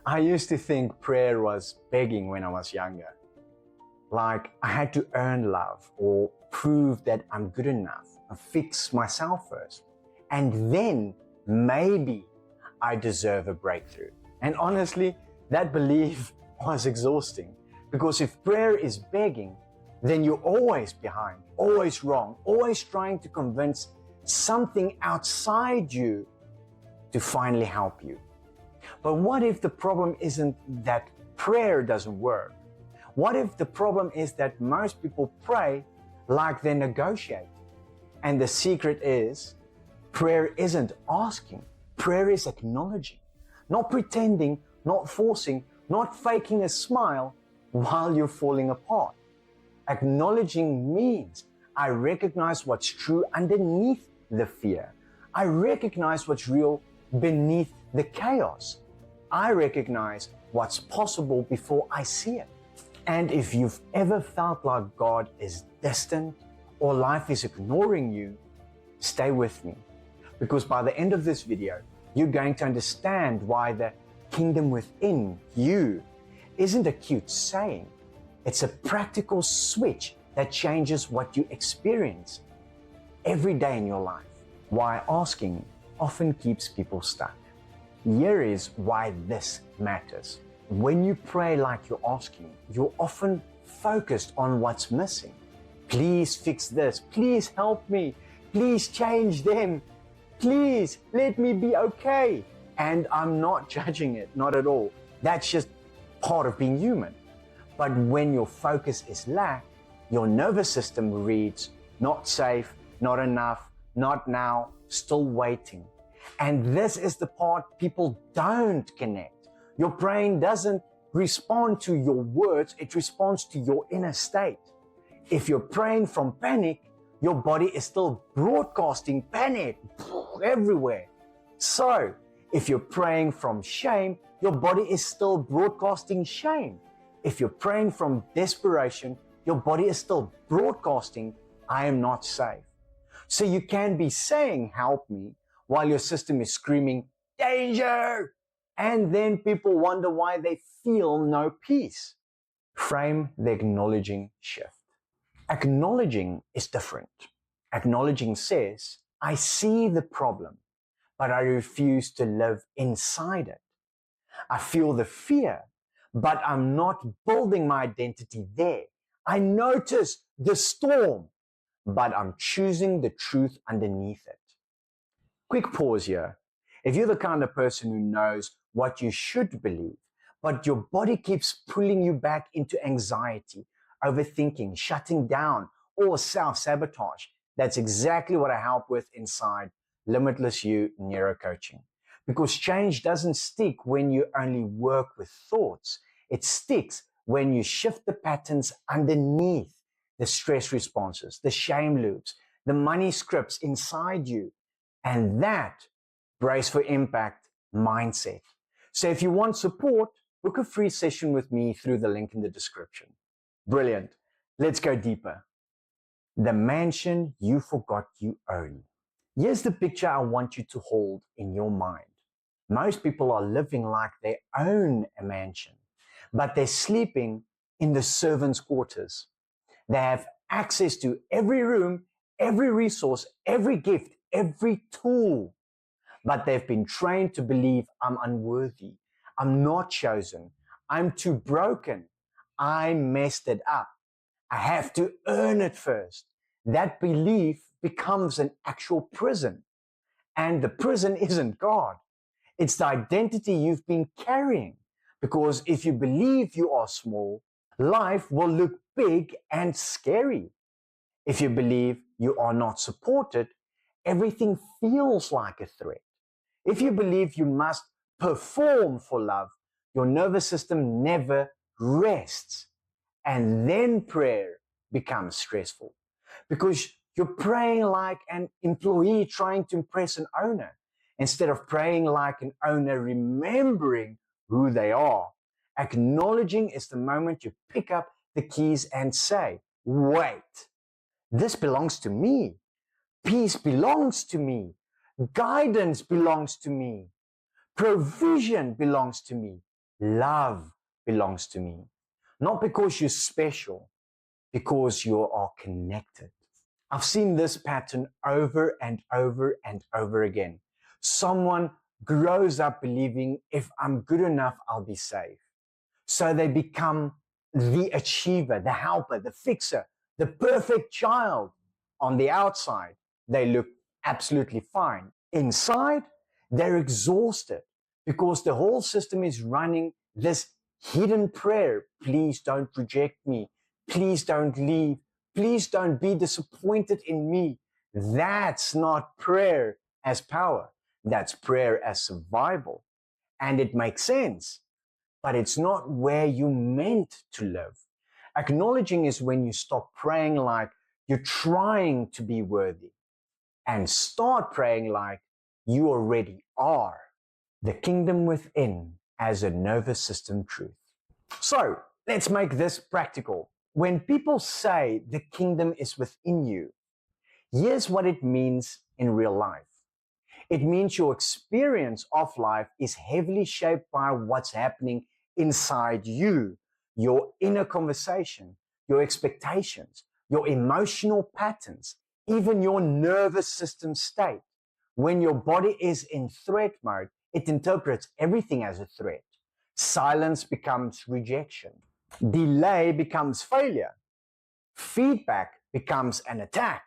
I used to think prayer was begging when I was younger. Like I had to earn love or prove that I'm good enough and fix myself first. And then maybe I deserve a breakthrough. And honestly, that belief was exhausting, because if prayer is begging, then you're always behind, always wrong, always trying to convince something outside you to finally help you. But what if the problem isn't that prayer doesn't work? What if the problem is that most people pray like they negotiate? And the secret is, prayer isn't asking, prayer is acknowledging. Not pretending, not forcing, not faking a smile while you're falling apart. Acknowledging means I recognize what's true underneath the fear. I recognize what's real beneath the chaos. I recognize what's possible before I see it. And if you've ever felt like God is distant or life is ignoring you, stay with me. Because by the end of this video, you're going to understand why the kingdom within you isn't a cute saying. It's a practical switch that changes what you experience every day in your life. Why asking often keeps people stuck. Here is why this matters. When you pray like you're asking, you're often focused on what's missing. Please fix this. Please help me. Please change them. Please let me be okay. And I'm not judging it, not at all. That's just part of being human. But when your focus is lack, your nervous system reads, not safe, not enough, not now, still waiting. And this is the part people don't connect. Your brain doesn't respond to your words, it responds to your inner state. If you're praying from panic, your body is still broadcasting panic everywhere. So, if you're praying from shame, your body is still broadcasting shame. If you're praying from desperation, your body is still broadcasting, I am not safe. So you can be saying, help me, while your system is screaming, danger! And then people wonder why they feel no peace. Frame the acknowledging shift. Acknowledging is different. Acknowledging says, I see the problem, but I refuse to live inside it. I feel the fear, but I'm not building my identity there. I notice the storm, but I'm choosing the truth underneath it. Quick pause here. If you're the kind of person who knows what you should believe, but your body keeps pulling you back into anxiety, overthinking, shutting down, or self-sabotage, that's exactly what I help with inside Limitless You Neuro Coaching. Because change doesn't stick when you only work with thoughts. It sticks when you shift the patterns underneath the stress responses, the shame loops, the money scripts inside you. And that brace for impact mindset. So if you want support, book a free session with me through the link in the description. Brilliant. Let's go deeper. The mansion you forgot you own. Here's the picture I want you to hold in your mind. Most people are living like they own a mansion, but they're sleeping in the servants' quarters. They have access to every room, every resource, every gift, every tool. But they've been trained to believe I'm unworthy, I'm not chosen, I'm too broken, I messed it up, I have to earn it first. That belief becomes an actual prison. And the prison isn't God. It's the identity you've been carrying. Because if you believe you are small, life will look big and scary. If you believe you are not supported, everything feels like a threat. If you believe you must perform for love, your nervous system never rests. And then prayer becomes stressful, because you're praying like an employee trying to impress an owner, instead of praying like an owner remembering who they are. Acknowledging is the moment you pick up the keys and say, wait, this belongs to me. Peace belongs to me. Guidance belongs to me. Provision belongs to me. love belongs to me. Not because you're special, because you are connected. I've seen this pattern over and over and over again. Someone grows up believing if I'm good enough, I'll be safe. So they become the achiever, the helper, the fixer, the perfect child. On the outside, they look absolutely fine. Inside, they're exhausted because the whole system is running this hidden prayer. Please don't reject me. Please don't leave. Please don't be disappointed in me. That's not prayer as power. That's prayer as survival. And it makes sense, but it's not where you meant to live. Acknowledging is when you stop praying like you're trying to be worthy and start praying like you already are. The kingdom within as a nervous system truth. So let's make this practical. When people say the kingdom is within you, here's what it means in real life. It means your experience of life is heavily shaped by what's happening inside you, your inner conversation, your expectations, your emotional patterns, even your nervous system state. When your body is in threat mode, it interprets everything as a threat. Silence becomes rejection. Delay becomes failure. Feedback becomes an attack.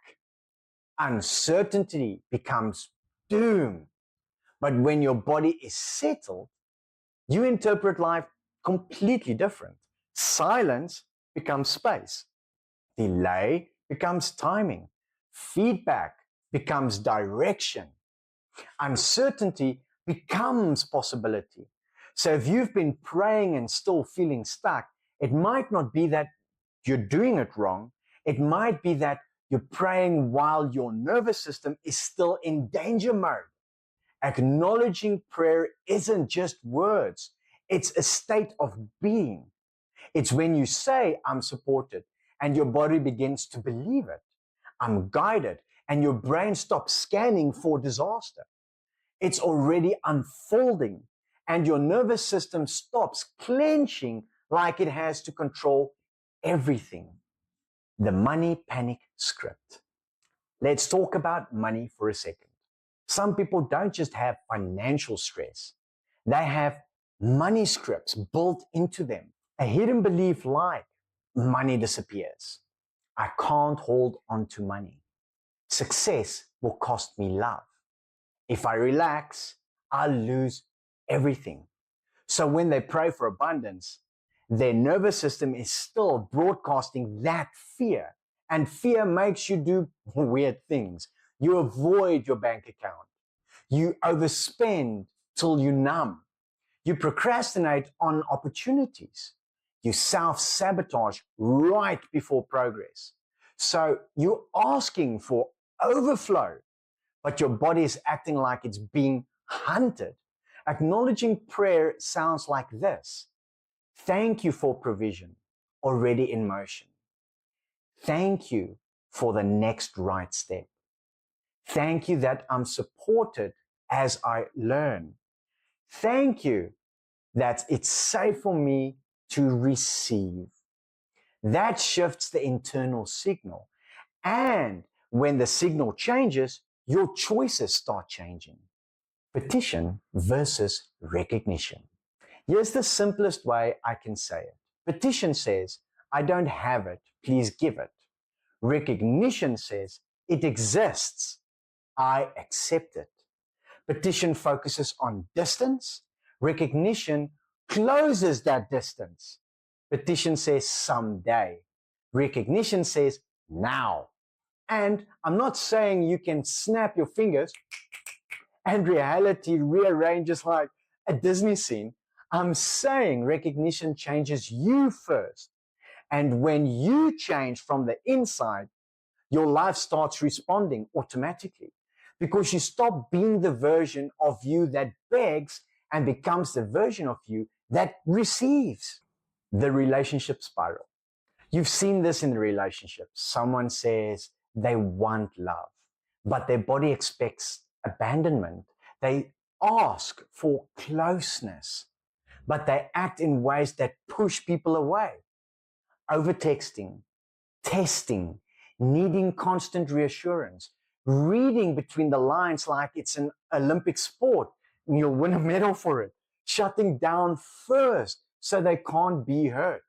Uncertainty becomes doom. But when your body is settled, you interpret life completely different. Silence becomes space. Delay becomes timing. Feedback becomes direction. Uncertainty becomes possibility. So if you've been praying and still feeling stuck, it might not be that you're doing it wrong. It might be that you're praying while your nervous system is still in danger mode. Acknowledging prayer isn't just words, it's a state of being. It's when you say, I'm supported, and your body begins to believe it. I'm guided, and your brain stops scanning for disaster. It's already unfolding, and your nervous system stops clenching like it has to control everything. The money panic script. Let's talk about money for a second. Some people don't just have financial stress, they have money scripts built into them. A hidden belief like money disappears. I can't hold on to money. Success will cost me love. If I relax, I'll lose everything. So when they pray for abundance, their nervous system is still broadcasting that fear. And fear makes you do weird things. You avoid your bank account. You overspend till you numb. You procrastinate on opportunities. You self-sabotage right before progress. So you're asking for overflow, but your body is acting like it's being hunted. Acknowledging prayer sounds like this. Thank you for provision already in motion. Thank you for the next right step. Thank you that I'm supported as I learn. Thank you that it's safe for me to receive. That shifts the internal signal. And when the signal changes, your choices start changing. Petition versus recognition. Here's the simplest way I can say it. Petition says, I don't have it, please give it. Recognition says, it exists, I accept it. Petition focuses on distance. Recognition closes that distance. Petition says someday. Recognition says now. And I'm not saying you can snap your fingers and reality rearranges like a Disney scene. I'm saying recognition changes you first. And when you change from the inside, your life starts responding automatically because you stop being the version of you that begs and becomes the version of you that receives. The relationship spiral. You've seen this in the relationship. Someone says they want love, but their body expects abandonment. They ask for closeness, but they act in ways that push people away. Overtexting, testing, needing constant reassurance, reading between the lines like it's an Olympic sport and you'll win a medal for it, shutting down first so they can't be hurt.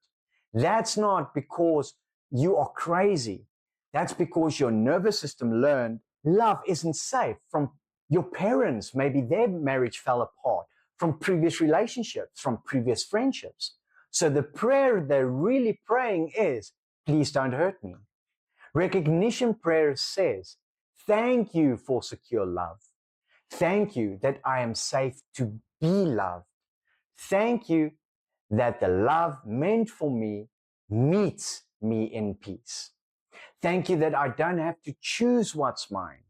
That's not because you are crazy. That's because your nervous system learned love isn't safe from your parents. Maybe their marriage fell apart, from previous relationships, from previous friendships. So the prayer they're really praying is, please don't hurt me. Recognition prayer says, thank you for secure love. Thank you that I am safe to be loved. Thank you that the love meant for me meets me in peace. Thank you that I don't have to choose what's mine.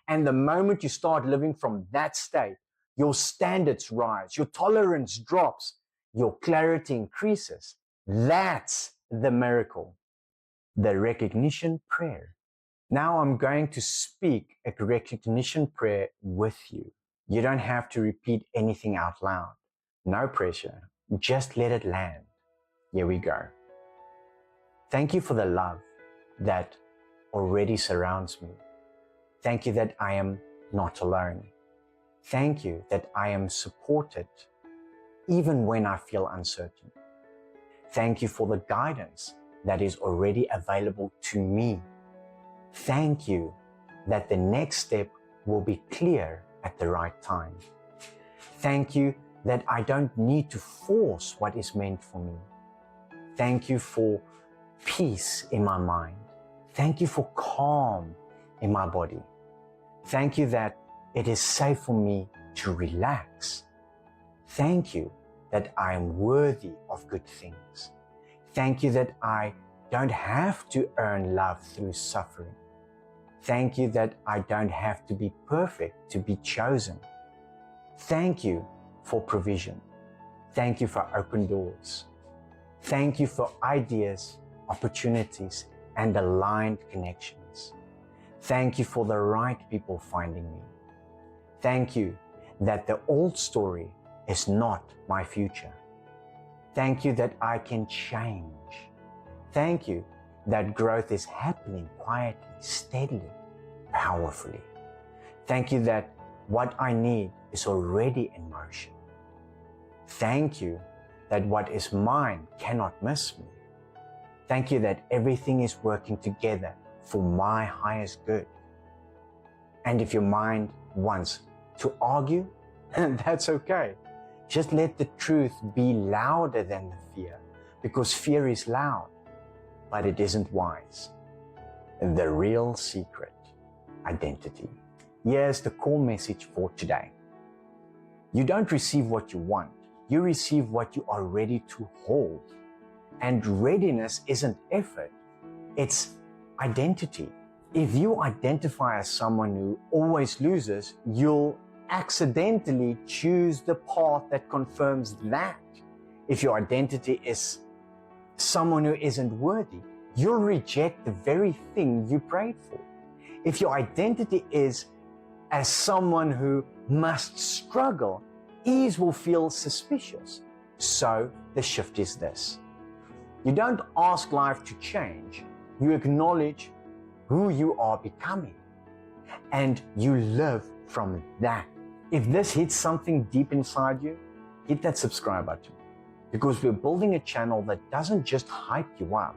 And the moment you start living from that state, your standards rise, your tolerance drops, your clarity increases. That's the miracle, the recognition prayer. Now I'm going to speak a recognition prayer with you. You don't have to repeat anything out loud. No pressure. Just let it land. Here we go. Thank you for the love that already surrounds me. Thank you that I am not alone. Thank you that I am supported even when I feel uncertain. Thank you for the guidance that is already available to me. Thank you that the next step will be clear at the right time. Thank you that I don't need to force what is meant for me. Thank you for peace in my mind. Thank you for calm in my body. Thank you that it is safe for me to relax. Thank you that I am worthy of good things. Thank you that I don't have to earn love through suffering. Thank you that I don't have to be perfect to be chosen. Thank you for provision. Thank you for open doors. Thank you for ideas, opportunities, and aligned connections. Thank you for the right people finding me. Thank you that the old story is not my future. Thank you that I can change. Thank you that growth is happening quietly, steadily, powerfully. Thank you that what I need is already in motion. Thank you that what is mine cannot miss me. Thank you that everything is working together for my highest good. And if your mind wants to argue, that's okay. Just let the truth be louder than the fear, because fear is loud, but it isn't wise. The real secret, identity. Here's the core message for today. You don't receive what you want, you receive what you are ready to hold. And readiness isn't effort, it's identity. If you identify as someone who always loses, you'll accidentally choose the path that confirms that. If your identity is someone who isn't worthy, you'll reject the very thing you prayed for. If your identity is as someone who must struggle, ease will feel suspicious. So the shift is this. You don't ask life to change, you acknowledge who you are becoming, and you live from that. If this hits something deep inside you, hit that subscribe button, because we're building a channel that doesn't just hype you up,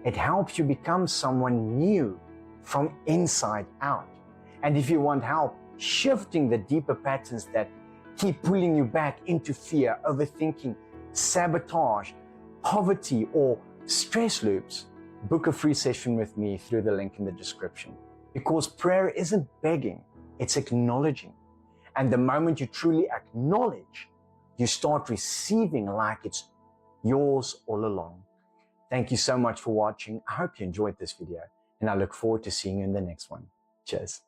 it helps you become someone new from inside out. And if you want help shifting the deeper patterns that keep pulling you back into fear, overthinking, sabotage, poverty, or stress loops, book a free session with me through the link in the description. Because prayer isn't begging, it's acknowledging. And the moment you truly acknowledge, you start receiving like it's yours all along. Thank you so much for watching. I hope you enjoyed this video, and I look forward to seeing you in the next one. Cheers.